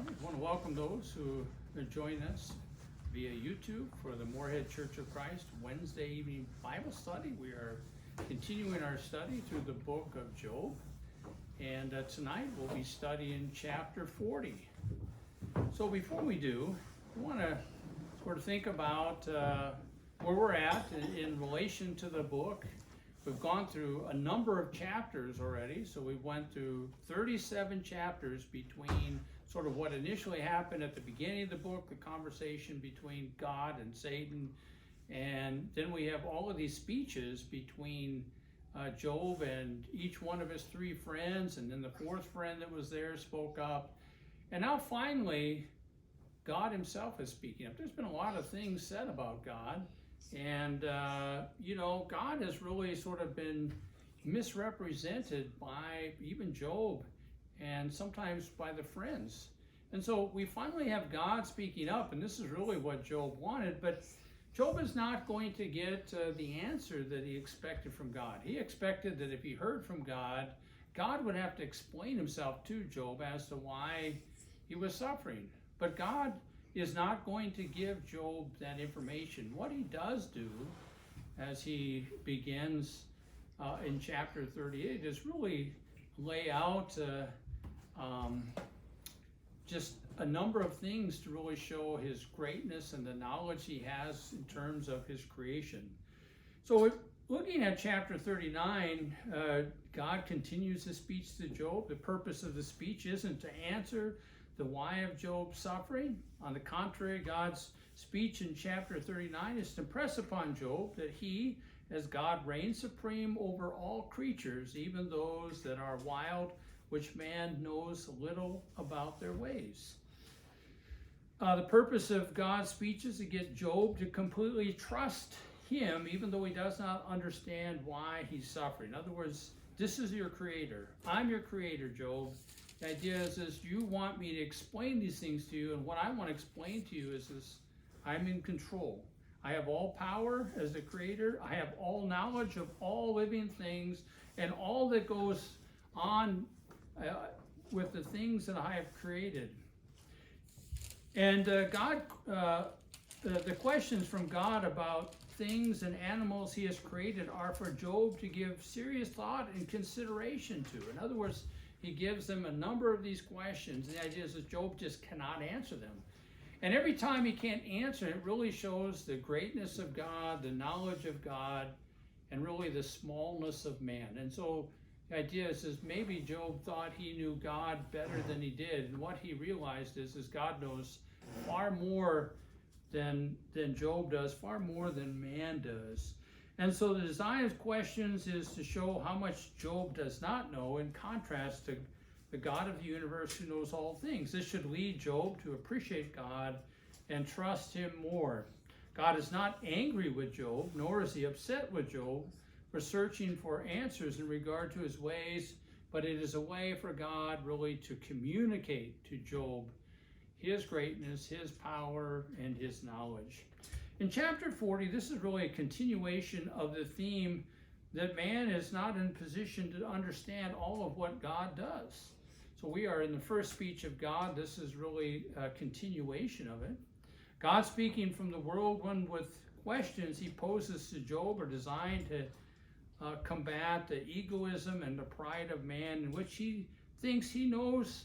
I want to welcome those who are joining us via YouTube for the Moorhead Church of Christ Wednesday evening Bible study. We are continuing our study through the book of Job, and tonight we'll be studying chapter 40. So before we do, I want to sort of think about where we're at in relation to the book. We've gone through a number of chapters already, so we went through 37 chapters between sort of what initially happened at the beginning of the book, the conversation between God and Satan, and then we have all of these speeches between Job and each one of his three friends, and then the fourth friend that was there spoke up, and now finally God himself is speaking up. There's been a lot of things said about God, and God has really sort of been misrepresented by even Job and sometimes by the friends. And so we finally have God speaking up, and this is really what Job wanted, but Job is not going to get the answer that he expected from God. He expected that if he heard from God, God would have to explain himself to Job as to why he was suffering. But God is not going to give Job that information. What he does do, as he begins in chapter 38, is really lay out just a number of things to really show his greatness and the knowledge he has in terms of his creation. So looking at chapter 39, God continues his speech to Job. The purpose of the speech isn't to answer the why of Job's suffering. On the contrary, God's speech in chapter 39 is to impress upon Job that he, as God, reigns supreme over all creatures, even those that are wild, which man knows little about their ways. The purpose of God's speech is to get Job to completely trust him, even though he does not understand why he's suffering. In other words, this is your creator. I'm your creator, Job. The idea is you want me to explain these things to you, and what I want to explain to you is this: I'm in control. I have all power as the creator. I have all knowledge of all living things and all that goes on with the things that I have created. And God, the questions from God about things and animals he has created are for Job to give serious thought and consideration to. In other words, he gives them a number of these questions, and the idea is that Job just cannot answer them. And every time he can't answer, it really shows the greatness of God, the knowledge of God, and really the smallness of man. And so the idea is maybe Job thought he knew God better than he did, and what he realized is God knows far more than Job does, far more than man does. And so the design of questions is to show how much Job does not know, in contrast to the God of the universe who knows all things. This should lead Job to appreciate God and trust him more. God is not angry with Job, nor is he upset with Job for searching for answers in regard to his ways, but it is a way for God really to communicate to Job his greatness, his power, and his knowledge. In chapter 40, this is really a continuation of the theme that man is not in position to understand all of what God does. So we are in the first speech of God. This is really a continuation of it. God speaking from the whirlwind with questions he poses to Job are designed to combat the egoism and the pride of man, in which he thinks he knows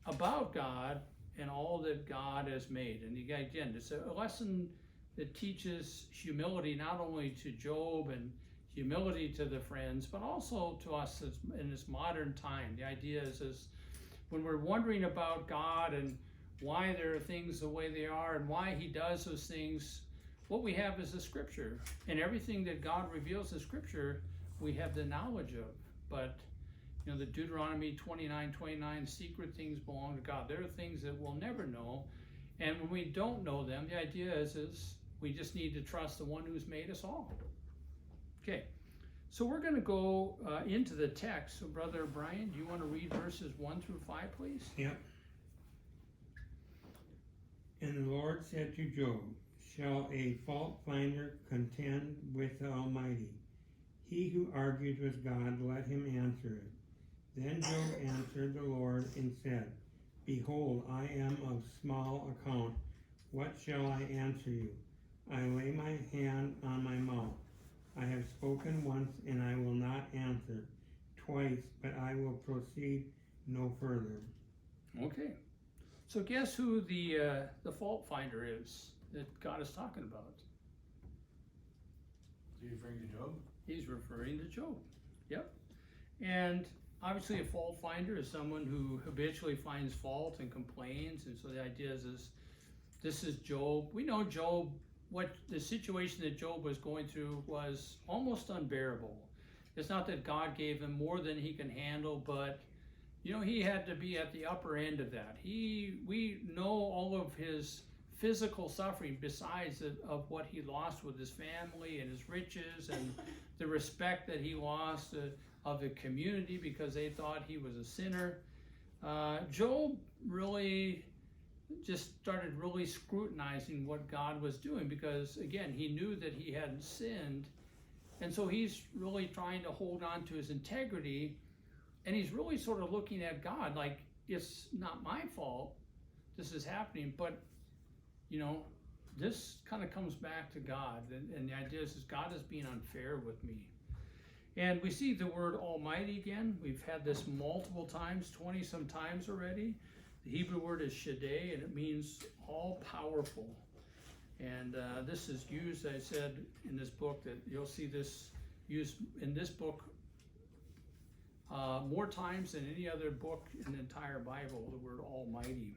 about God and all that God has made. And again, it's a lesson that teaches humility not only to Job and humility to the friends, but also to us in this modern time. The idea is when we're wondering about God and why there are things the way they are and why he does those things, what we have is the scripture. And everything that God reveals in scripture, we have the knowledge of. But the Deuteronomy 29:29, secret things belong to God. There are things that we'll never know. And when we don't know them, the idea is we just need to trust the one who's made us all. Okay, so we're going to go into the text. So Brother Brian, do you want to read verses 1 through 5, please? Yep. And the Lord said to Job, shall a fault finder contend with the Almighty? He who argues with God, let him answer it. Then Job answered the Lord and said, Behold, I am of small account. What shall I answer you? I lay my hand on my mouth. I have spoken once, and I will not answer. Twice, but I will proceed no further. Okay. So guess who the fault finder is that God is talking about? Is he referring to Job? He's referring to Job. Yep. And obviously a fault finder is someone who habitually finds fault and complains. And so the idea is this is Job. We know Job, what the situation that Job was going through was almost unbearable. It's not that God gave him more than he can handle, but he had to be at the upper end of that. We know all of his physical suffering besides of what he lost with his family and his riches and the respect that he lost of the community because they thought he was a sinner. Job really just started really scrutinizing what God was doing because, again, he knew that he hadn't sinned. And so he's really trying to hold on to his integrity. And he's really sort of looking at God like, it's not my fault this is happening, but, this kind of comes back to God. And the idea is God is being unfair with me. And we see the word Almighty again. We've had this multiple times, 20 some times already. The Hebrew word is Shaddai, and it means all-powerful. And this is used, I said, in this book, that you'll see this used in this book more times than any other book in the entire Bible, the word Almighty.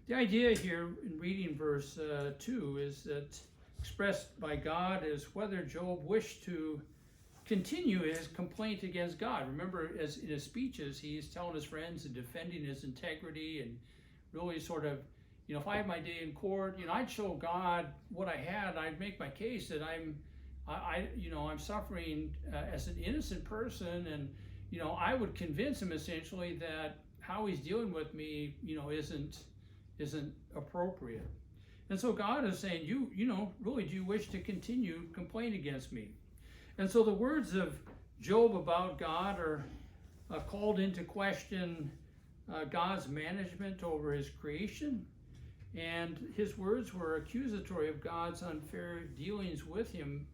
The idea here in reading verse 2 is that expressed by God is whether Job wished to continue his complaint against God. Remember, as in his speeches, he's telling his friends and defending his integrity and really sort of, if I had my day in court, I'd show God what I had. I'd make my case that I'm suffering as an innocent person, and I would convince him essentially that how he's dealing with me, isn't appropriate. And so God is saying, really, do you wish to continue complain against me? And so the words of Job about God are called into question God's management over his creation. And his words were accusatory of God's unfair dealings with him.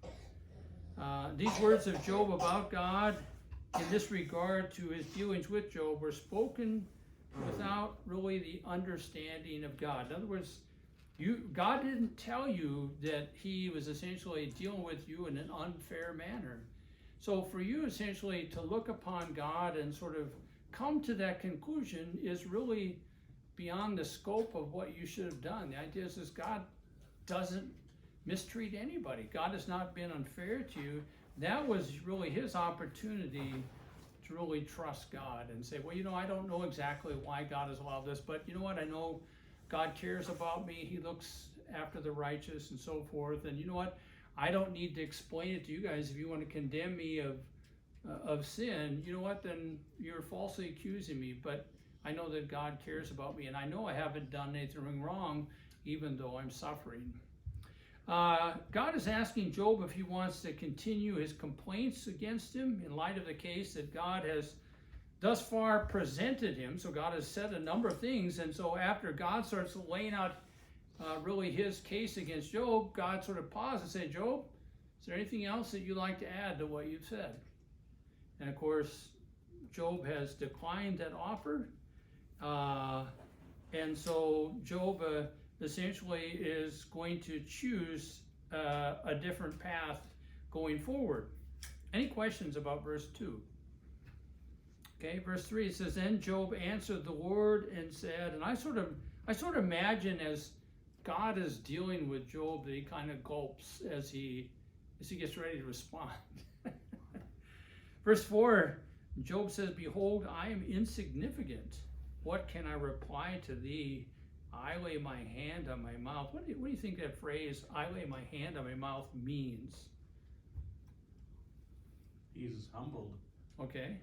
These words of Job about God in this regard to his dealings with Job were spoken without really the understanding of God. In other words, God didn't tell you that he was essentially dealing with you in an unfair manner. So for you essentially to look upon God and sort of come to that conclusion is really beyond the scope of what you should have done. The idea is God doesn't mistreat anybody. God has not been unfair to you. That was really his opportunity to really trust God and say, well, I don't know exactly why God has allowed this, but you know what? I know God cares about me. He looks after the righteous and so forth. And you know what? I don't need to explain it to you guys. If you want to condemn me of sin, you know what? Then you're falsely accusing me. But I know that God cares about me, and I know I haven't done anything wrong, even though I'm suffering. God is asking Job if he wants to continue his complaints against him in light of the case that God has thus far presented him. So God has said a number of things, and so after God starts laying out really his case against Job, God sort of pauses and says, Job, is there anything else that you'd like to add to what you've said? And of course, Job has declined that offer. And so Job essentially is going to choose a different path going forward. Any questions about verse 2? Okay, verse 3, it says, then Job answered the Lord and said, and I sort of imagine as God is dealing with Job that he kind of gulps as he gets ready to respond. Verse 4, Job says, behold, I am insignificant. What can I reply to thee? I lay my hand on my mouth. What do you think that phrase, I lay my hand on my mouth, means? He's humbled. Okay.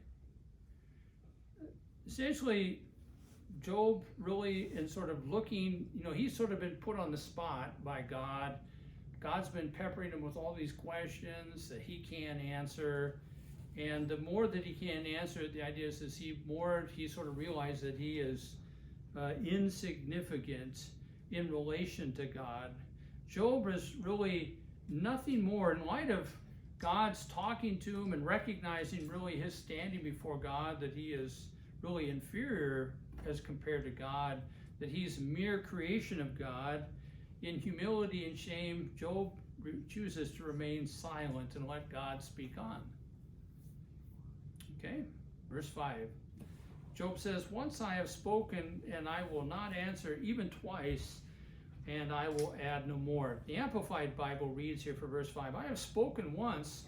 Essentially, Job really, in sort of looking, he's sort of been put on the spot by God. God's been peppering him with all these questions that he can't answer. And the more that he can't answer, the idea is he sort of realizes that he is insignificant in relation to God. Job is really nothing more in light of God's talking to him and recognizing really his standing before God, that he is really inferior as compared to God, that he's a mere creation of God. In humility and shame, Job chooses to remain silent and let God speak on. Okay, verse 5. Job says, once I have spoken, and I will not answer, even twice, and I will add no more. The Amplified Bible reads here for verse 5, I have spoken once,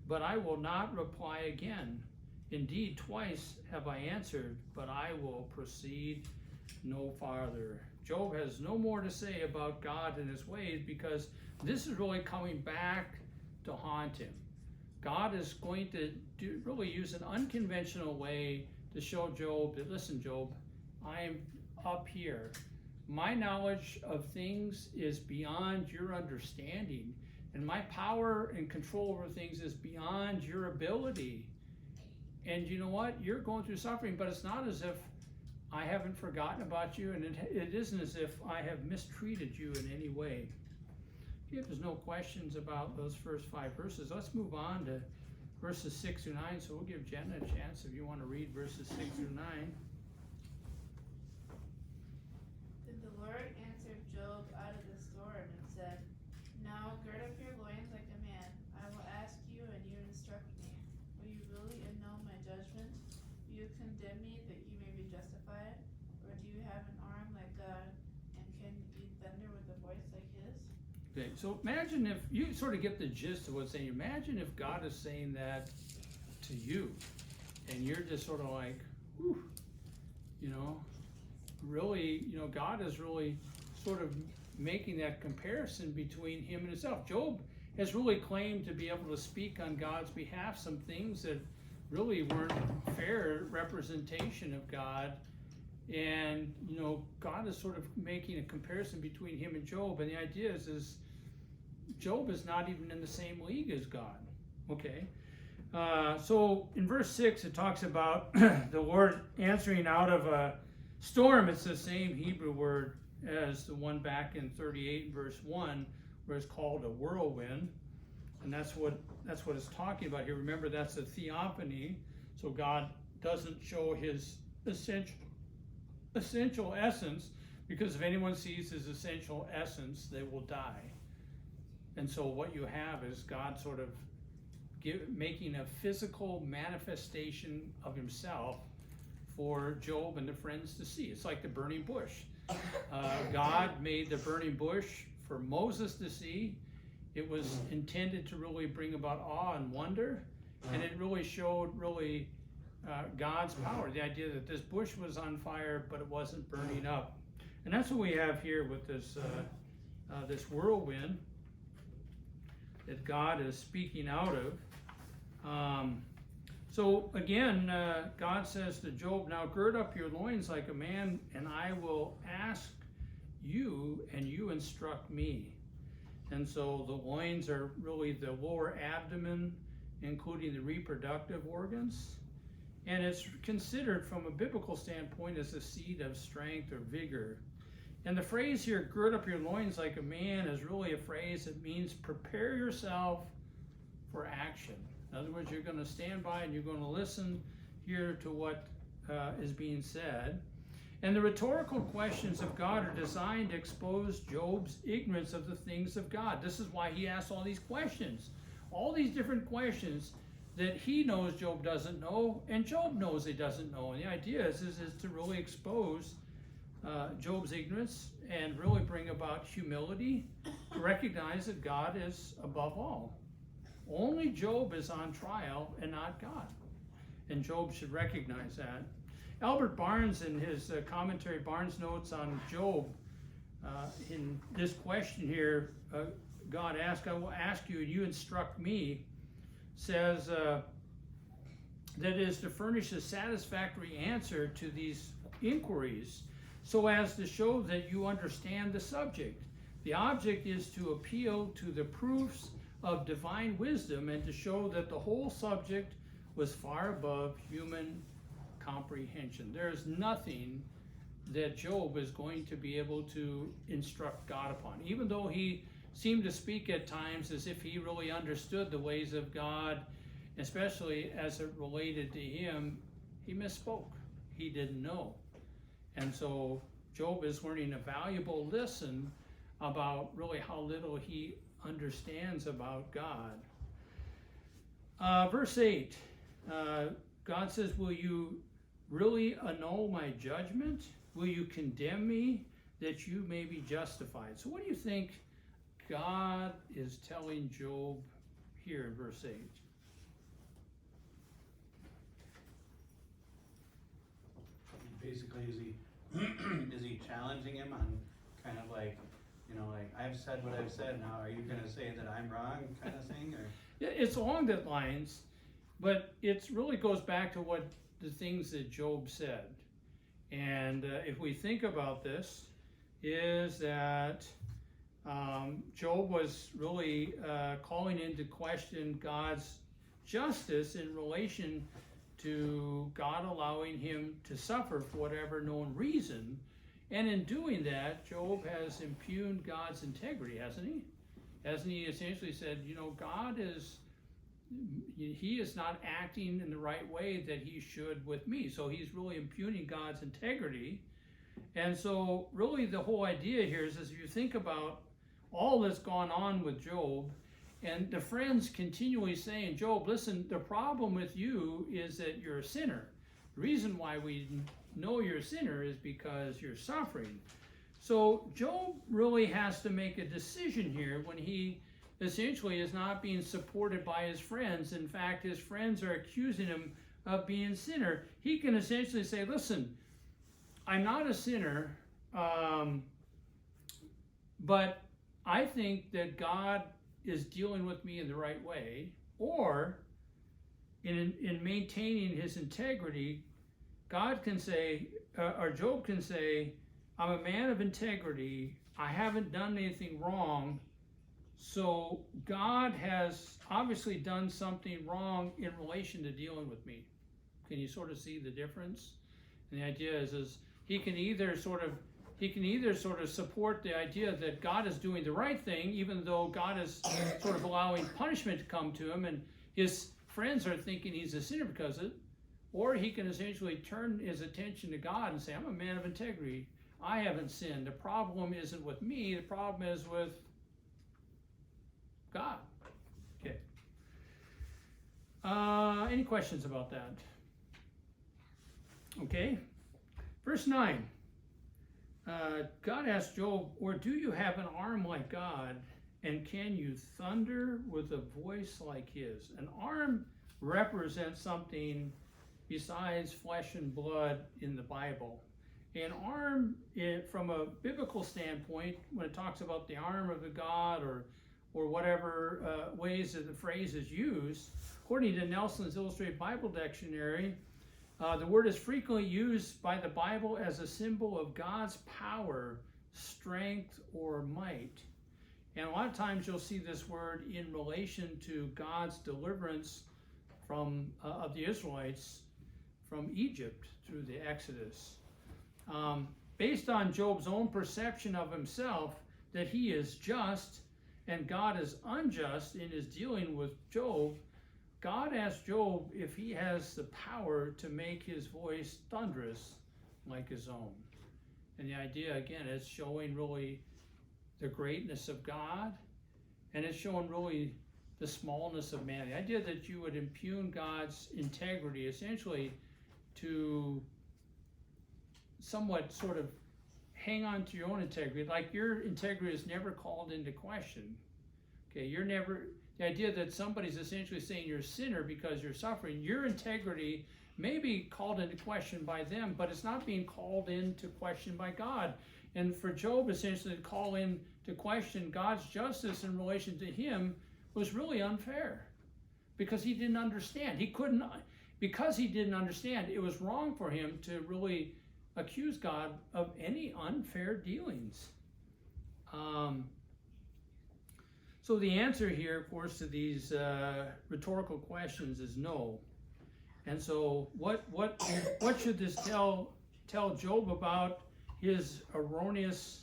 but I will not reply again. Indeed, twice have I answered, but I will proceed no farther. Job has no more to say about God and his ways, because this is really coming back to haunt him. God is going to really use an unconventional way to show Job that, listen, Job, I am up here. My knowledge of things is beyond your understanding, and my power and control over things is beyond your ability. And you know what? You're going through suffering, but it's not as if I haven't forgotten about you, and it isn't as if I have mistreated you in any way. If there's no questions about those first 5 verses, let's move on to verses 6 through 9. So we'll give Jenna a chance if you want to read verses 6 through 9. Then the Lord answered Job out of the storm and said, now gird up your loins like a man. I will ask you, and you instruct me. Will you really annul my judgment? Will you condemn me that you may be justified? Or do you have an arm like God, and can you thunder with a voice like his? Okay, so imagine if you sort of get the gist of what's saying. Imagine if God is saying that to you, and you're just sort of like, whew, you know, really, you know, God is really sort of making that comparison between him and himself. Job has really claimed to be able to speak on God's behalf some things that really weren't fair representation of God. And, you know, God is sort of making a comparison between him and Job. And the idea is Job is not even in the same league as God. Okay. So in verse 6, it talks about the Lord answering out of a storm. It's the same Hebrew word as the one back in 38 verse 1, where it's called a whirlwind. And that's what it's talking about here. Remember, that's a theophany. So God doesn't show his essential essence, because if anyone sees his essential essence, they will die. And so what you have is God sort of making a physical manifestation of himself for Job and the friends to see. It's like the burning bush. God made the burning bush for Moses to see. It was intended to really bring about awe and wonder, and it really showed God's power. The idea that this bush was on fire, but it wasn't burning up. And that's what we have here with this whirlwind that God is speaking out of. So again, God says to Job, now gird up your loins like a man, and I will ask you, and you instruct me. And so the loins are really the lower abdomen, including the reproductive organs. And it's considered from a biblical standpoint as a seat of strength or vigor. And the phrase here, gird up your loins like a man, is really a phrase that means prepare yourself for action. In other words, you're going to stand by and you're going to listen here to what is being said. And the rhetorical questions of God are designed to expose Job's ignorance of the things of God. This is why he asks all these questions. All these different questions that he knows Job doesn't know, and Job knows he doesn't know. And the idea is to really expose Job's ignorance and really bring about humility, to recognize that God is above all. Only Job is on trial and not God. And Job should recognize that. Albert Barnes, in his commentary, Barnes notes on Job, in this question here, God asked, I will ask you, and you instruct me, says that is to furnish a satisfactory answer to these inquiries so as to show that you understand the subject. The object is to appeal to the proofs of divine wisdom and to show that the whole subject was far above human comprehension. There is nothing that Job is going to be able to instruct God upon. Even though he seemed to speak at times as if he really understood the ways of God, especially as it related to him, he misspoke. He didn't know. And so Job is learning a valuable lesson about really how little he understands about God. Verse 8, God says, will you really annul my judgment? Will you condemn me that you may be justified? So what do you think God is telling Job here in verse 8? Basically, is he challenging him on kind of like, like, I've said what I've said, now are you gonna say that I'm wrong kind of thing, or? Yeah, it's along that lines, but it really goes back to what the things that Job said. And if we think about this, is that Job was really calling into question God's justice in relation to God allowing him to suffer for whatever known reason. And in doing that, Job has impugned God's integrity, hasn't he? Hasn't he essentially said, God he is not acting in the right way that he should with me. So he's really impugning God's integrity. And so really the whole idea here is, as you think about all that's gone on with Job, and the friends continually saying, Job, listen, the problem with you is that you're a sinner. The reason why we know you're a sinner is because you're suffering. So Job really has to make a decision here when he essentially is not being supported by his friends. In fact, his friends are accusing him of being a sinner. He can essentially say, listen, I'm not a sinner, but I think that God is dealing with me in the right way, or in maintaining his integrity, God can say, or Job can say, I'm a man of integrity, I haven't done anything wrong, so God has obviously done something wrong in relation to dealing with me. Can you sort of see the difference? And the idea is he can either sort of support the idea that God is doing the right thing, even though God is sort of allowing punishment to come to him, and his friends are thinking he's a sinner because of it, or he can essentially turn his attention to God and say, I'm a man of integrity. I haven't sinned. The problem isn't with me. The problem is with God. Okay. Any questions about that? Okay. Verse 9. God asked Job, or do you have an arm like God, and can you thunder with a voice like his? An arm represents something besides flesh and blood in the Bible. An arm, from a biblical standpoint, when it talks about the arm of the God or whatever ways that the phrase is used, according to Nelson's Illustrated Bible Dictionary, the word is frequently used by the Bible as a symbol of God's power, strength, or might. And a lot of times you'll see this word in relation to God's deliverance of the Israelites from Egypt through the Exodus. Based on Job's own perception of himself that he is just and God is unjust in his dealing with Job, God asked Job if he has the power to make his voice thunderous like his own. And the idea, again, is showing really the greatness of God, and it's showing really the smallness of man. The idea that you would impugn God's integrity essentially to somewhat sort of hang on to your own integrity, like your integrity is never called into question. Okay, the idea that somebody's essentially saying you're a sinner because you're suffering, your integrity may be called into question by them, but it's not being called into question by God. And for Job essentially to call into question God's justice in relation to him was really unfair, because he didn't understand. Because he didn't understand, it was wrong for him to really accuse God of any unfair dealings. So the answer here, of course, to these rhetorical questions is no. And so what should this tell Job about his erroneous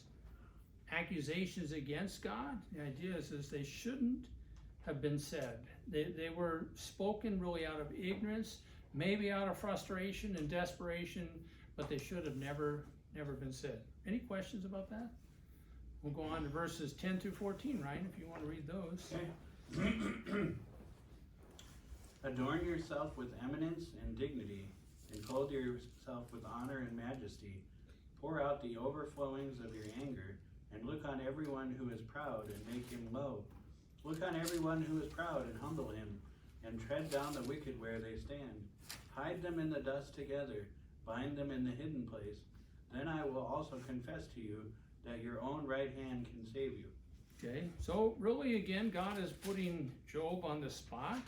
accusations against God. The idea is they shouldn't have been said. They were spoken really out of ignorance, maybe out of frustration and desperation, but they should have never been said. Any questions about that? We'll go on to verses 10 through 14, Ryan, if you want to read those. Okay. Adorn yourself with eminence and dignity, and clothe yourself with honor and majesty. Pour out the overflowings of your anger, and look on everyone who is proud and make him low. Look on everyone who is proud and humble him, and tread down the wicked where they stand. Hide them in the dust together, bind them in the hidden place. Then I will also confess to you that your own right hand can save you. Okay, so really again, God is putting Job on the spot.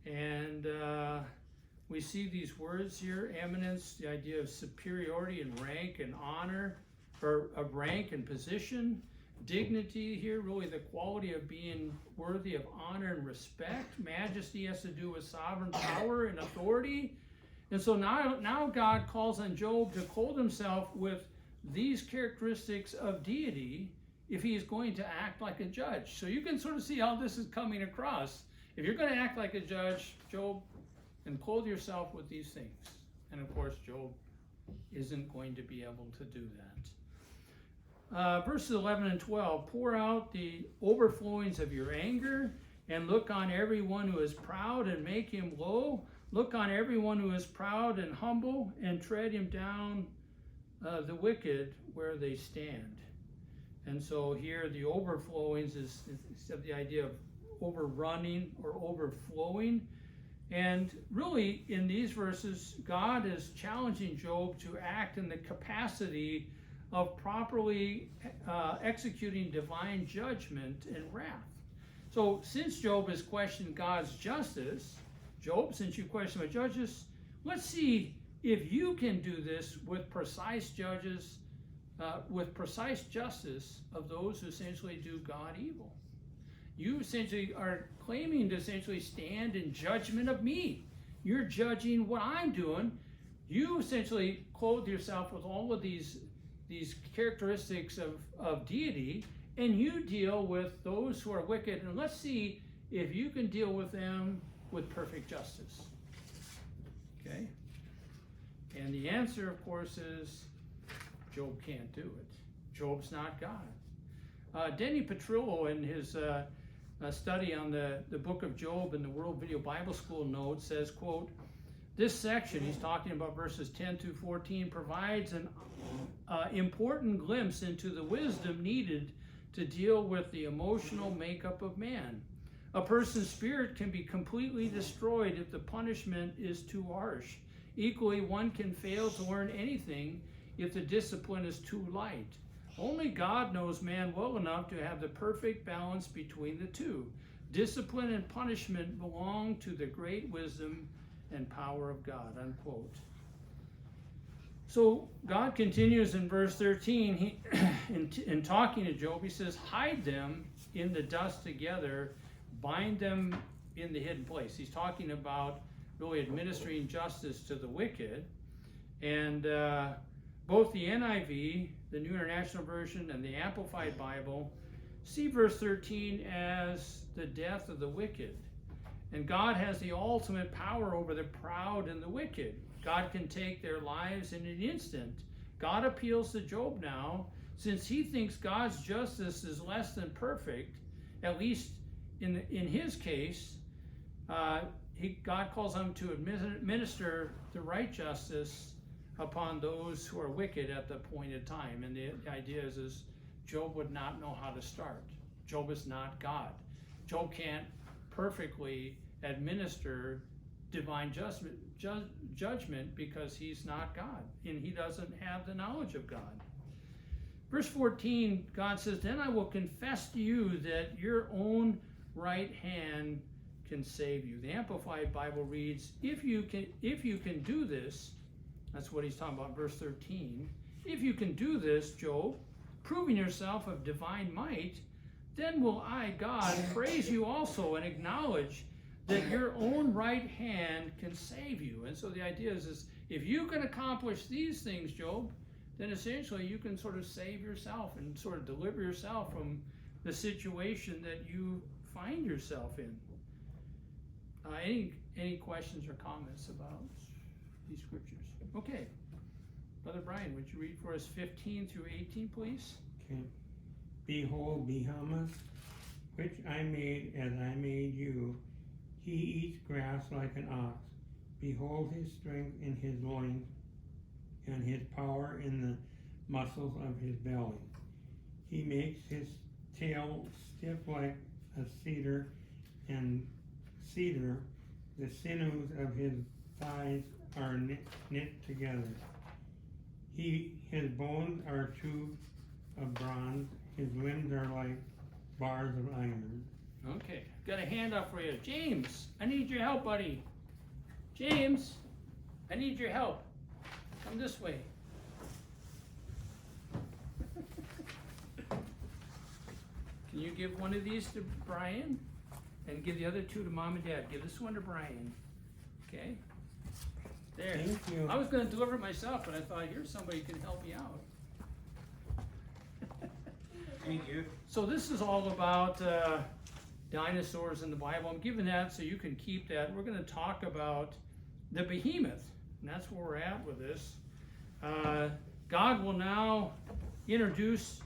And we see these words here, eminence, the idea of superiority and rank and honor, or of rank and position. Dignity here, really the quality of being worthy of honor and respect. Majesty has to do with sovereign power and authority. And so now God calls on Job to clothe himself with these characteristics of deity if he is going to act like a judge. So you can sort of see how this is coming across. If you're going to act like a judge, Job, and clothe yourself with these things. And of course, Job isn't going to be able to do that. Verses 11 and 12, pour out the overflowings of your anger, and look on everyone who is proud and make him low. Look on everyone who is proud and humble, and tread him down the wicked where they stand. And so here the overflowings is the idea of overrunning or overflowing. And really in these verses, God is challenging Job to act in the capacity of properly executing divine judgment and wrath. So since Job has questioned God's justice, Job, since you question my judges, let's see if you can do this with precise judges, with precise justice of those who essentially do God evil. You essentially are claiming to essentially stand in judgment of me. You're judging what I'm doing. You essentially clothe yourself with all of these characteristics of deity, and you deal with those who are wicked. And let's see if you can deal with them with perfect justice. Okay? And the answer, of course, is Job can't do it. Job's not God. Denny Petrillo, in his study on the book of Job in the World Video Bible School notes, says, quote, this section, he's talking about verses 10 through 14, provides an important glimpse into the wisdom needed to deal with the emotional makeup of man. A person's spirit can be completely destroyed if the punishment is too harsh. Equally, one can fail to learn anything if the discipline is too light. Only God knows man well enough to have the perfect balance between the two. Discipline and punishment belong to the great wisdom and power of God, unquote. So God continues in verse 13, in talking to Job, he says, hide them in the dust together, bind them in the hidden place. He's talking about really administering justice to the wicked. And both the NIV, the New International Version, and the Amplified Bible see verse 13 as the death of the wicked. And God has the ultimate power over the proud and the wicked. God can take their lives in an instant. God appeals to Job now, since he thinks God's justice is less than perfect, at least in his case, God calls him to administer the right justice upon those who are wicked at the appointed time. And the idea is Job would not know how to start. Job is not God. Job can't perfectly administer divine judgment because he's not God, and he doesn't have the knowledge of God. Verse 14, God says, then I will confess to you that your own right hand can save you. The Amplified Bible reads, if you can do this, that's what he's talking about, verse 13. If you can do this, Job, proving yourself of divine might, then will I, God, praise you also and acknowledge that your own right hand can save you. And so the idea is if you can accomplish these things, Job, then essentially you can sort of save yourself and sort of deliver yourself from the situation that you find yourself in. Any questions or comments about these scriptures? Okay. Brother Brian, would you read for us 15 through 18, please? Okay. Behold, Behemoth, which I made as I made you, he eats grass like an ox. Behold his strength in his loins, and his power in the muscles of his belly. He makes his tail stiff like a cedar, and cedar, the sinews of his thighs are knit together. His bones are tubes of bronze, his limbs are like bars of iron. Okay, got a hand up for you. James, I need your help, buddy. James, I need your help. Come this way. Can you give one of these to Brian? And give the other two to Mom and Dad. Give this one to Brian. Okay? There. Thank you. I was going to deliver it myself, but I thought, here's somebody who can help me out. Thank you. So this is all about dinosaurs in the Bible. I'm giving that so you can keep that. We're going to talk about the behemoth, and that's where we're at with this. God will now introduce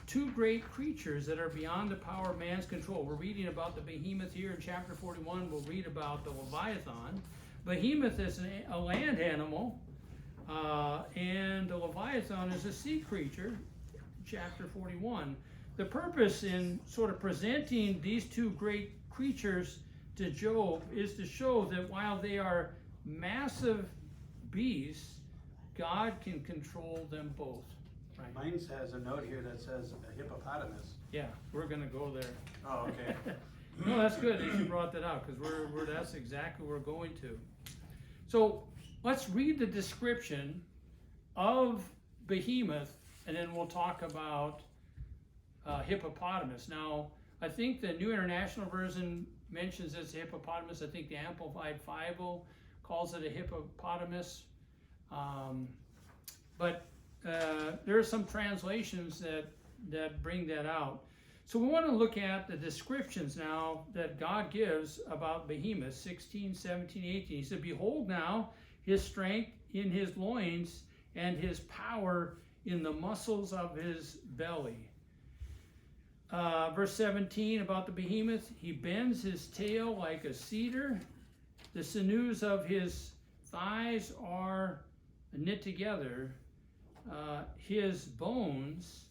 two great creatures that are beyond the power of man's control. We're reading about the behemoth here in chapter 41. We'll read about the Leviathan. Behemoth is a land animal, and the Leviathan is a sea creature, chapter 41. The purpose in sort of presenting these two great creatures to Job is to show that while they are massive beasts, God can control them both. Right? Mine has a note here that says a hippopotamus. Yeah, we're going to go there. Oh, okay. No, that's good that you brought that out, because that's exactly where we're going to. So let's read the description of behemoth, and then we'll talk about hippopotamus. Now, I think the New International Version mentions it's a hippopotamus. I think the Amplified Bible calls it a hippopotamus. But there are some translations that bring that out. So we want to look at the descriptions now that God gives about behemoth, 16, 17, 18. He said, behold now his strength in his loins and his power in the muscles of his belly. Verse 17 about the behemoth, he bends his tail like a cedar. The sinews of his thighs are knit together. His bones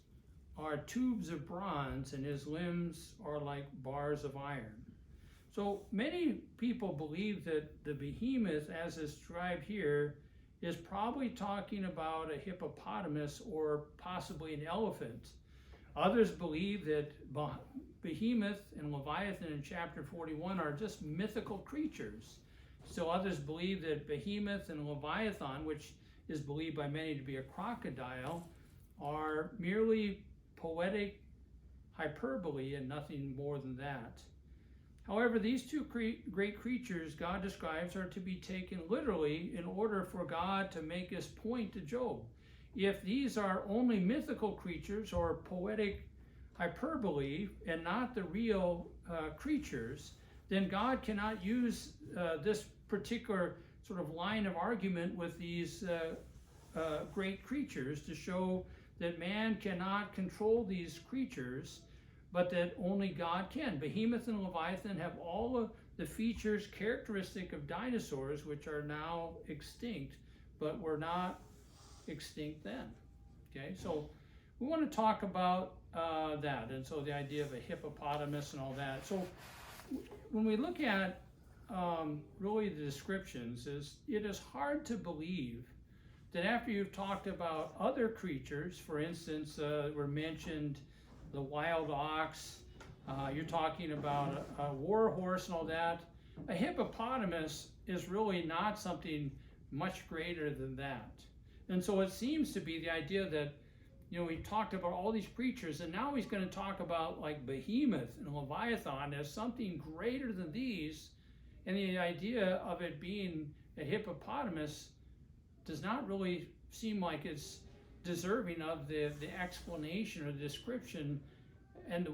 are tubes of bronze, and his limbs are like bars of iron. So many people believe that the behemoth, as is described here, is probably talking about a hippopotamus or possibly an elephant. Others believe that behemoth and Leviathan in chapter 41 are just mythical creatures. So others believe that behemoth and Leviathan, which is believed by many to be a crocodile, are merely poetic hyperbole and nothing more than that. However, these two great creatures God describes are to be taken literally in order for God to make his point to Job. If these are only mythical creatures or poetic hyperbole and not the real creatures, then God cannot use this particular sort of line of argument with these great creatures to show that man cannot control these creatures, but that only God can. Behemoth and Leviathan have all of the features characteristic of dinosaurs, which are now extinct, but were not extinct then. Okay, so we want to talk about that, and so the idea of a hippopotamus and all that. So when we look at really the descriptions, it is hard to believe that after you've talked about other creatures, for instance, were mentioned the wild ox, you're talking about a war horse and all that, a hippopotamus is really not something much greater than that. And so it seems to be the idea that, we talked about all these creatures, and now he's going to talk about like behemoth and Leviathan as something greater than these, and the idea of it being a hippopotamus does not really seem like it's deserving of the explanation or the description and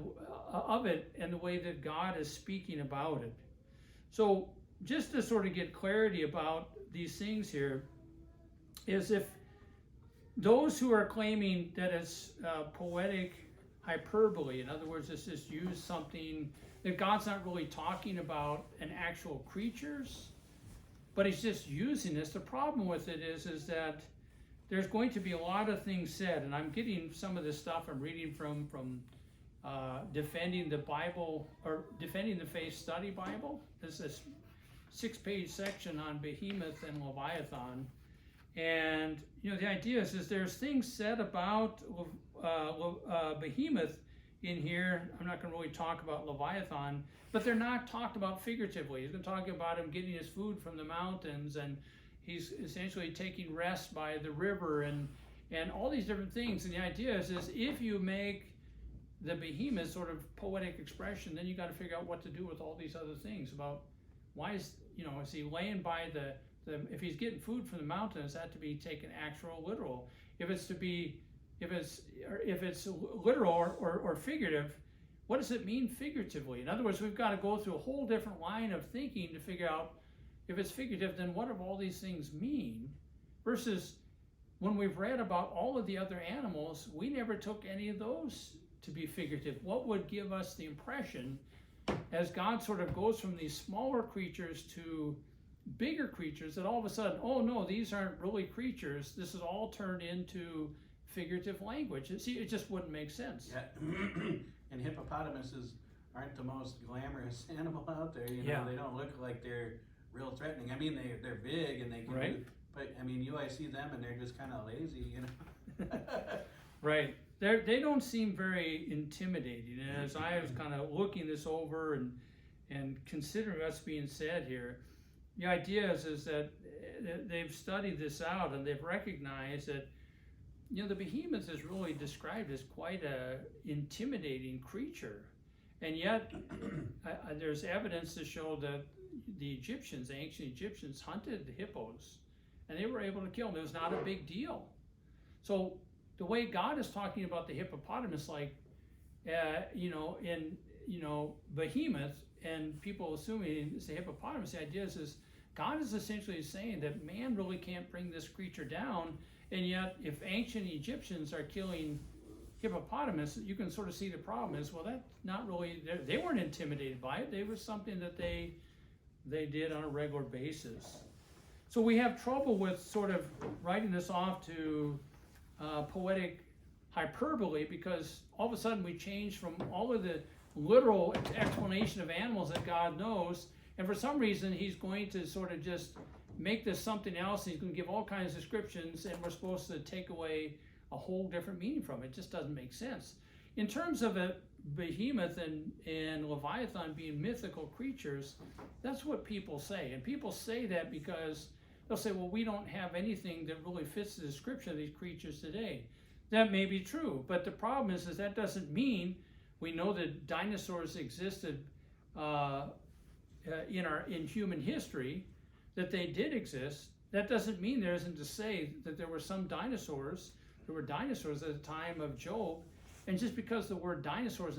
of it and the way that God is speaking about it. So just to sort of get clarity about these things here, is if those who are claiming that it's poetic hyperbole, in other words, it's just use something that God's not really talking about an actual creatures, but he's just using this. The problem with it is that there's going to be a lot of things said, and I'm getting some of this stuff I'm reading from Defending the Bible, or Defending the Faith Study Bible. There's this 6-page section on Behemoth and Leviathan. And, you know, the idea is there's things said about Behemoth in here. I'm not going to really talk about Leviathan, but they're not talked about figuratively. He's going to talk about him getting his food from the mountains, and he's essentially taking rest by the river, and all these different things. And the idea is if you make the Behemoth sort of poetic expression, then you got to figure out what to do with all these other things about why is, you know, is he laying by the if he's getting food from the mountain, is that to be taken actual literal? If it's literal or figurative, what does it mean figuratively? In other words, we've got to go through a whole different line of thinking to figure out if it's figurative, then what do all these things mean? Versus when we've read about all of the other animals, we never took any of those to be figurative. What would give us the impression as God sort of goes from these smaller creatures to bigger creatures, that all of a sudden, oh no, these aren't really creatures, this is all turned into figurative language? See, it just wouldn't make sense. Yeah. And hippopotamuses aren't the most glamorous animal out there. You know, Yeah. They don't look like they're real threatening. I mean, they're big and they can Right. but I mean, you always see them and they're just kind of lazy, you know. Right. They don't seem very intimidating. And as I was kind of looking this over and considering what's being said here, the idea is that they've studied this out and they've recognized that, you know, the Behemoth is really described as quite a intimidating creature. And yet there's evidence to show that the Egyptians, the ancient Egyptians, hunted the hippos and they were able to kill them. It was not a big deal. So the way God is talking about the hippopotamus, like, in, Behemoth, and people assuming it's a hippopotamus, the idea is God is essentially saying that man really can't bring this creature down, and yet if ancient Egyptians are killing hippopotamus, you can sort of see the problem is, well, that's not really, they weren't intimidated by it. It was something that they did on a regular basis. So we have trouble with sort of writing this off to poetic hyperbole, because all of a sudden we change from all of the literal explanation of animals that God knows, and for some reason he's going to sort of just make this something else. He's going to give all kinds of descriptions, and we're supposed to take away a whole different meaning from it. It just doesn't make sense. In terms of a Behemoth and Leviathan being mythical creatures, that's what people say. And people say that because they'll say, well, we don't have anything that really fits the description of these creatures today. That may be true, but the problem is that doesn't mean we know that dinosaurs existed in human history, that they did exist. That doesn't mean there isn't to say that there were some dinosaurs. There were dinosaurs at the time of Job, and just because the word dinosaurs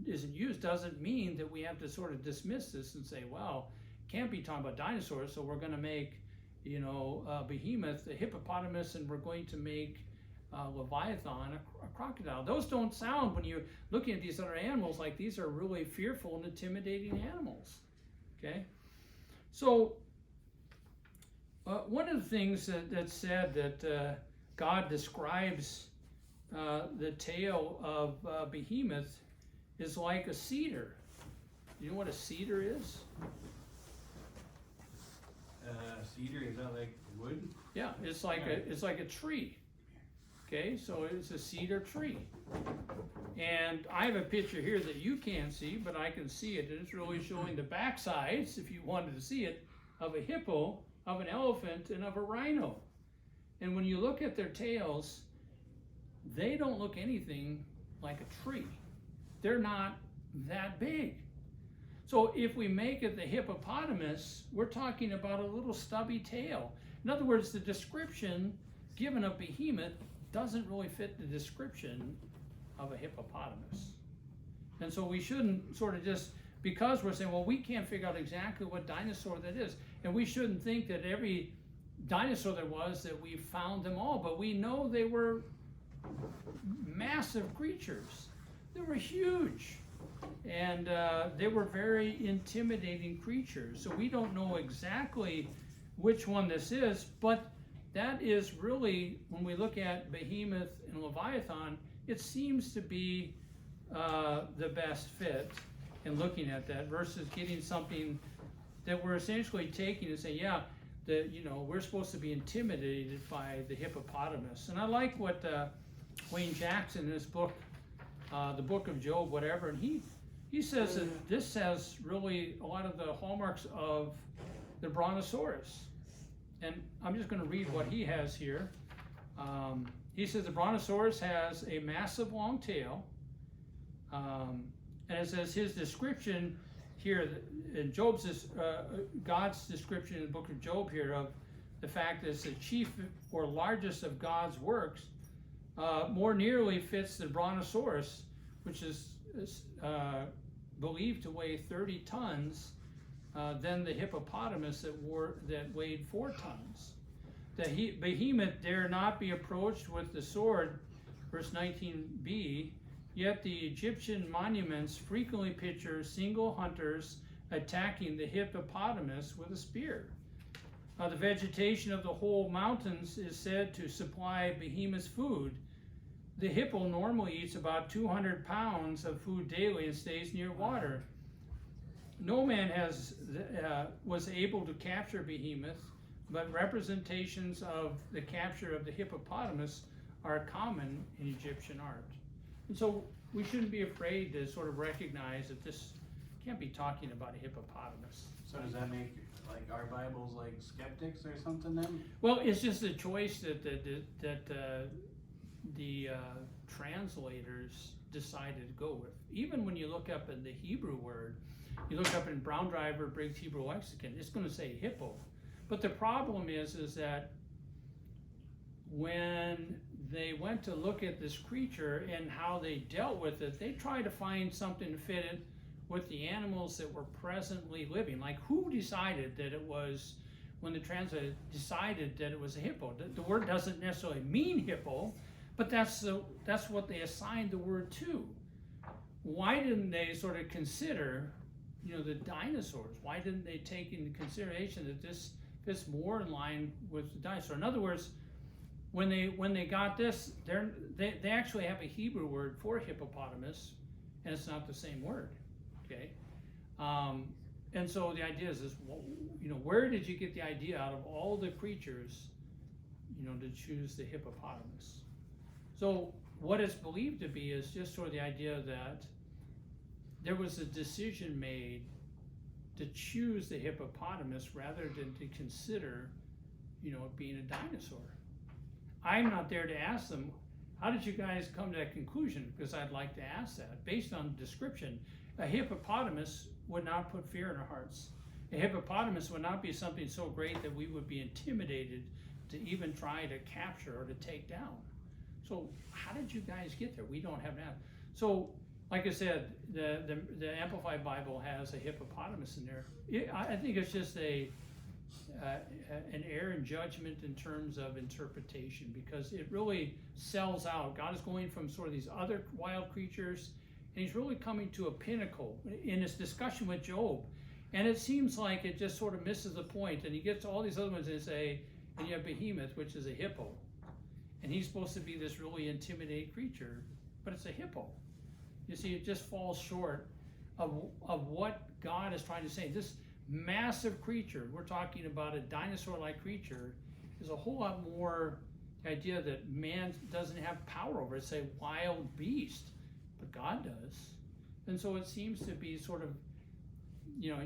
isn't used doesn't mean that we have to sort of dismiss this and say, well, can't be talking about dinosaurs, so we're going to make, Behemoth a hippopotamus, and we're going to make Leviathan a crocodile. Those don't sound, when you're looking at these other animals, like these are really fearful and intimidating animals. Okay, so one of the things that's said that God describes the tail of Behemoth is like a cedar. You know what a cedar is? Cedar, is that like wood? Yeah, it's like a tree. Okay, so it's a cedar tree. And I have a picture here that you can't see, but I can see it, and it's really showing the back sides, if you wanted to see it, of a hippo, of an elephant, and of a rhino. And when you look at their tails, they don't look anything like a tree. They're not that big. So if we make it the hippopotamus, we're talking about a little stubby tail. In other words, the description given of behemoth doesn't really fit the description of a hippopotamus. And so we shouldn't sort of just, because we're saying, well, we can't figure out exactly what dinosaur that is, and we shouldn't think that every dinosaur there was, that we found them all, but we know they were massive creatures. They were huge, and they were very intimidating creatures. So we don't know exactly which one this is, but that is really, when we look at Behemoth and Leviathan, it seems to be the best fit in looking at that, versus getting something that we're essentially taking and saying, yeah, we're supposed to be intimidated by the hippopotamus. And I like what Wayne Jackson in his book, the Book of Job, whatever, and he says that this has really a lot of the hallmarks of the Brontosaurus. And I'm just going to read what he has here. He says the Brontosaurus has a massive long tail, and it says his description here in Job's, God's description in the book of Job here of the fact that it's the chief or largest of God's works, more nearly fits the Brontosaurus, which is believed to weigh 30 tons, than the hippopotamus that weighed 4 tons. The behemoth dare not be approached with the sword, verse 19b, yet the Egyptian monuments frequently picture single hunters attacking the hippopotamus with a spear. The vegetation of the whole mountains is said to supply behemoth's food. The hippo normally eats about 200 pounds of food daily and stays near water. No man was able to capture behemoth, but representations of the capture of the hippopotamus are common in Egyptian art. And so we shouldn't be afraid to sort of recognize that this can't be talking about a hippopotamus. So does that make like our Bibles like skeptics or something then? Well, it's just a choice that the translators decided to go with. Even when you look up in the Hebrew word, you look up in Brown Driver Briggs Hebrew Lexicon, it's going to say hippo. But the problem is that when they went to look at this creature and how they dealt with it, they tried to find something to fit in with the animals that were presently living. Like, who decided that it was, when the translator decided that it was a hippo? The word doesn't necessarily mean hippo, but that's what they assigned the word to. Why didn't they sort of consider, the dinosaurs? Why didn't they take into consideration that this fits more in line with the dinosaur? In other words, when they got this, they actually have a Hebrew word for hippopotamus, and it's not the same word. Okay, and so the idea is where did you get the idea out of all the creatures, to choose the hippopotamus? So what it's believed to be is just sort of the idea that there was a decision made to choose the hippopotamus rather than to consider, it being a dinosaur. I'm not there to ask them, how did you guys come to that conclusion? Because I'd like to ask that. Based on description, a hippopotamus would not put fear in our hearts. A hippopotamus would not be something so great that we would be intimidated to even try to capture or to take down. So how did you guys get there? We don't have that. So, like I said, the Amplified Bible has a hippopotamus in there. I think it's just an error in judgment in terms of interpretation, because it really sells out. God is going from sort of these other wild creatures, and he's really coming to a pinnacle in his discussion with Job. And it seems like it just sort of misses the point, and he gets all these other ones and and you have Behemoth, which is a hippo. And he's supposed to be this really intimidating creature, but it's a hippo. You see, it just falls short of what God is trying to say. This massive creature, we're talking about a dinosaur-like creature, is a whole lot more the idea that man doesn't have power over it. It's a wild beast, but God does. And so it seems to be sort of, you're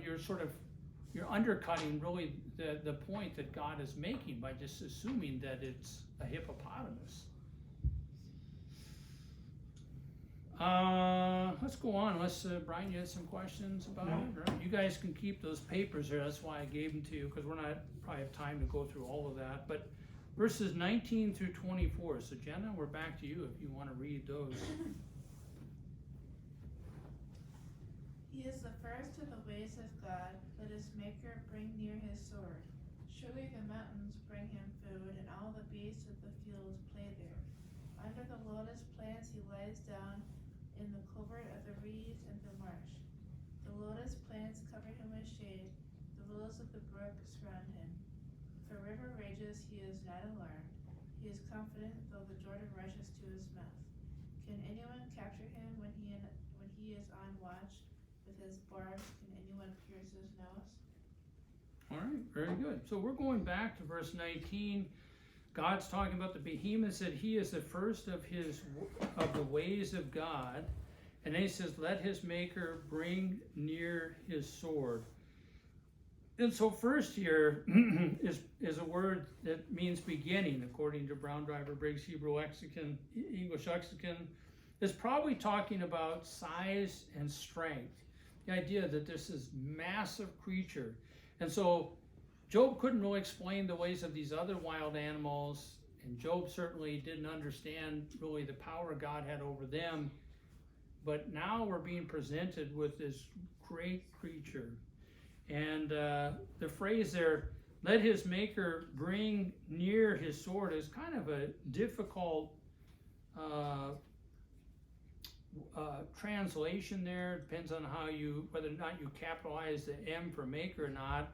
undercutting really the point that God is making by just assuming that it's a hippopotamus. Let's go on. Unless, Brian, you had some questions about it? Or you guys can keep those papers there. That's why I gave them to you, because we're not probably have time to go through all of that. But verses 19 through 24. So Jenna, we're back to you if you want to read those. He is the first in the ways of God. Let his maker bring near his sword. Surely the mountains bring him food, and all the beasts of the field play there. Under the lotus plants he lies down, in the covert of the reeds and the marsh. The lotus plants cover him with shade, the willows of the brook surround him. If a river rages, he is not alarmed. He is confident, though the Jordan rushes to his mouth. Can anyone capture him when he is on watch? With his barbs, can anyone pierce his nose? All right, very good. So we're going back to verse 19. God's talking about the behemoth, that he is the first of the ways of God. And then he says, let his maker bring near his sword. And so first here is a word that means beginning, according to Brown Driver Briggs Hebrew Lexicon, English Lexicon. Is probably talking about size and strength. The idea that this is massive creature. And so Job couldn't really explain the ways of these other wild animals, and Job certainly didn't understand really the power God had over them. But now we're being presented with this great creature. And the phrase there, let his maker bring near his sword, is kind of a difficult translation there. Depends on whether or not you capitalize the M for maker or not.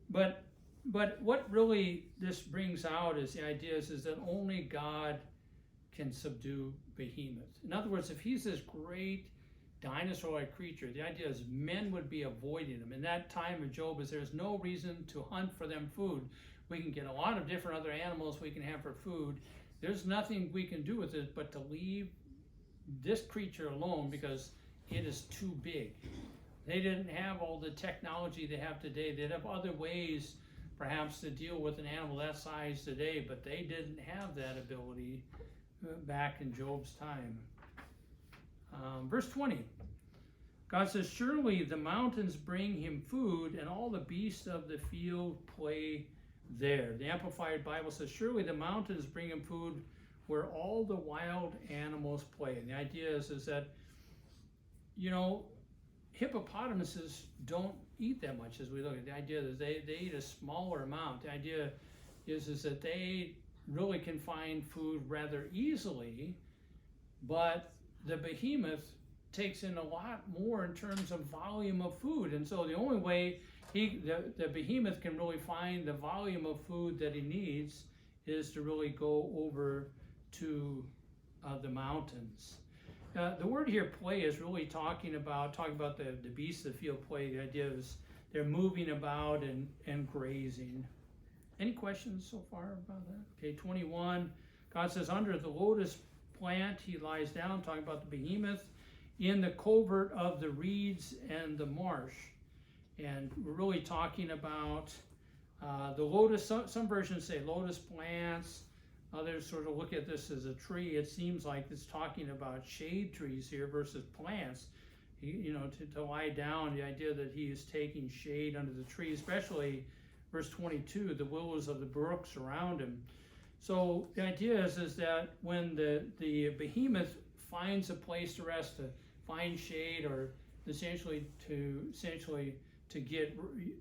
But what really this brings out is the idea is that only God can subdue behemoth. In other words, if he's this great dinosaur-like creature, the idea is men would be avoiding him. In that time of Job, there's no reason to hunt for them food. We can get a lot of different other animals we can have for food. There's nothing we can do with it but to leave this creature alone because it is too big. They didn't have all the technology they have today. They'd have other ways perhaps to deal with an animal that size today, but they didn't have that ability back in Job's time. Verse 20, God says, surely the mountains bring him food, and all the beasts of the field play there. The Amplified Bible says, surely the mountains bring him food where all the wild animals play. And the idea is that, hippopotamuses don't eat that much as we look at the idea that they eat a smaller amount. The idea is that they really can find food rather easily, but the behemoth takes in a lot more in terms of volume of food. And so the only way the behemoth can really find the volume of food that he needs is to really go over to the mountains. The word here, play, is really talking about the beasts of the field play. The idea is they're moving about and grazing. Any questions so far about that? Okay, 21. God says, under the lotus plant he lies down, talking about the behemoth, in the covert of the reeds and the marsh. And we're really talking about the lotus. Some versions say lotus plants. Others sort of look at this as a tree. It seems like it's talking about shade trees here versus plants. To lie down, the idea that he is taking shade under the tree, especially verse 22, the willows of the brook surround him. So the idea is that when the behemoth finds a place to rest, to find shade, or essentially to get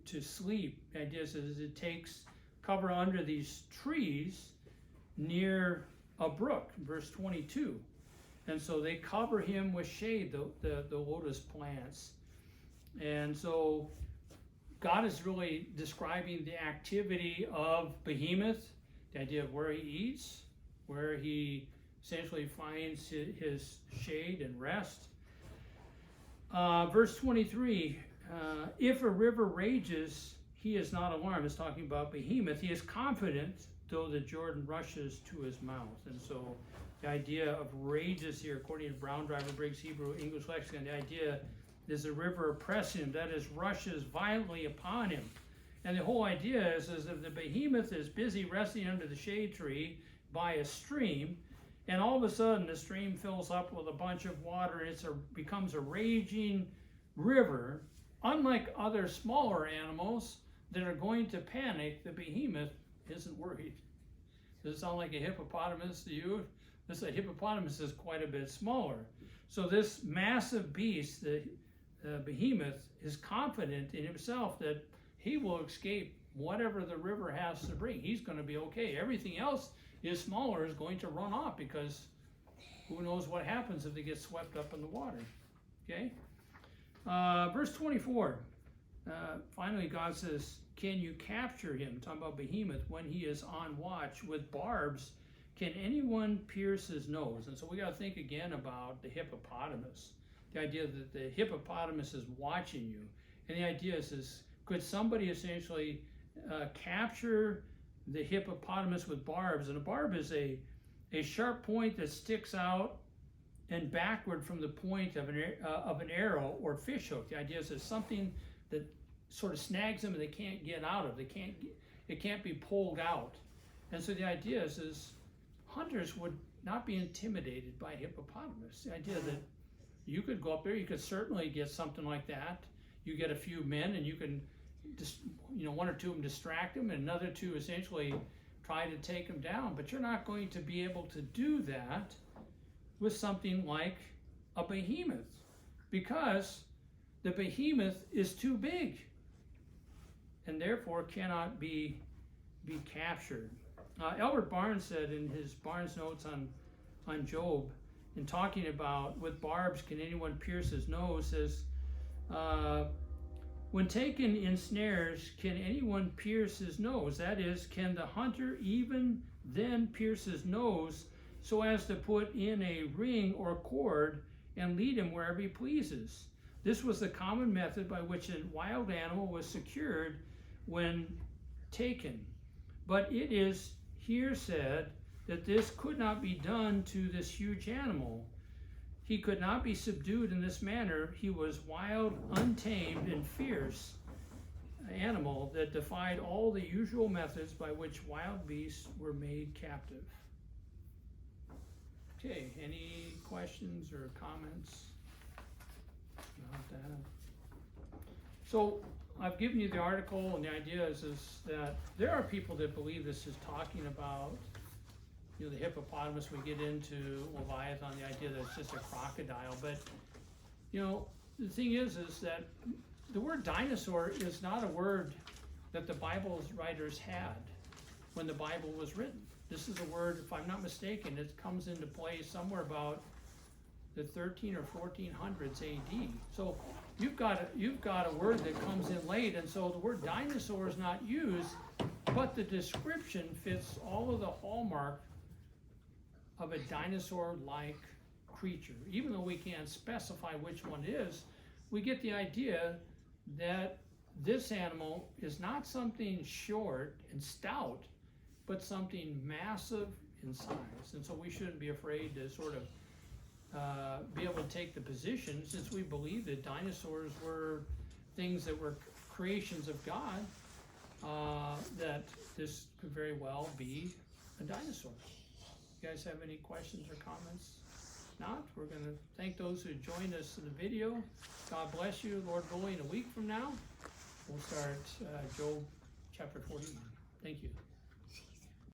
to sleep, the idea is it takes cover under these trees near a brook, verse 22. And so they cover him with shade, the lotus plants. And so God is really describing the activity of behemoth, the idea of where he eats, where he essentially finds his shade and rest. Verse 23, if a river rages, he is not alarmed. It's talking about behemoth. He is confident, though the Jordan rushes to his mouth. And so the idea of rages here, according to Brown Driver Briggs Hebrew English Lexicon, the idea is the river oppressing him, that is, rushes violently upon him. And the whole idea is if the behemoth is busy resting under the shade tree by a stream, and all of a sudden the stream fills up with a bunch of water, and it becomes a raging river, unlike other smaller animals that are going to panic, the behemoth isn't worried. Does it sound like a hippopotamus to you? This a hippopotamus is quite a bit smaller. So this massive beast, the behemoth, is confident in himself that he will escape whatever the river has to bring. He's going to be okay. Everything else is smaller, is going to run off, because who knows what happens if they get swept up in the water. Okay? Verse 24. Finally, God says, can you capture him? Talking about behemoth, when he is on watch with barbs. Can anyone pierce his nose? And so we got to think again about the hippopotamus. The idea that the hippopotamus is watching you. And the idea is could somebody essentially capture the hippopotamus with barbs? And a barb is a sharp point that sticks out and backward from the point of an arrow or fish hook. The idea is there's something that sort of snags them and they can't get out of. It can't be pulled out. And so the idea is hunters would not be intimidated by a hippopotamus. The idea that you could go up there, you could certainly get something like that. You get a few men and you can just, one or two of them distract them, and another two essentially try to take them down. But you're not going to be able to do that with something like a behemoth, because the behemoth is too big and therefore cannot be captured. Albert Barnes said in his Barnes Notes on Job, in talking about with barbs can anyone pierce his nose, says, when taken in snares, can anyone pierce his nose? That is, can the hunter even then pierce his nose so as to put in a ring or cord and lead him wherever he pleases? This was the common method by which a wild animal was secured when taken. But it is here said that this could not be done to this huge animal. He could not be subdued in this manner. He was wild, untamed, and fierce animal that defied all the usual methods by which wild beasts were made captive. Okay, any questions or comments about that? So I've given you the article, and the idea is that there are people that believe this is talking about the hippopotamus. We get into Leviathan, the idea that it's just a crocodile. But the thing is that the word dinosaur is not a word that the Bible's writers had when the Bible was written. This is a word, if I'm not mistaken, it comes into play somewhere about the 13 or 1400s AD. So you've got a word that comes in late, and so the word dinosaur is not used, but the description fits all of the hallmark of a dinosaur-like creature. Even though we can't specify which one it is, we get the idea that this animal is not something short and stout, but something massive in size. And so we shouldn't be afraid to sort of be able to take the position, since we believe that dinosaurs were things that were creations of God, that this could very well be a dinosaur. You guys have any questions or comments? Not, we're going to thank those who joined us in the video. God bless you. Lord willing, a week from now, we'll start Job chapter 41. Thank you.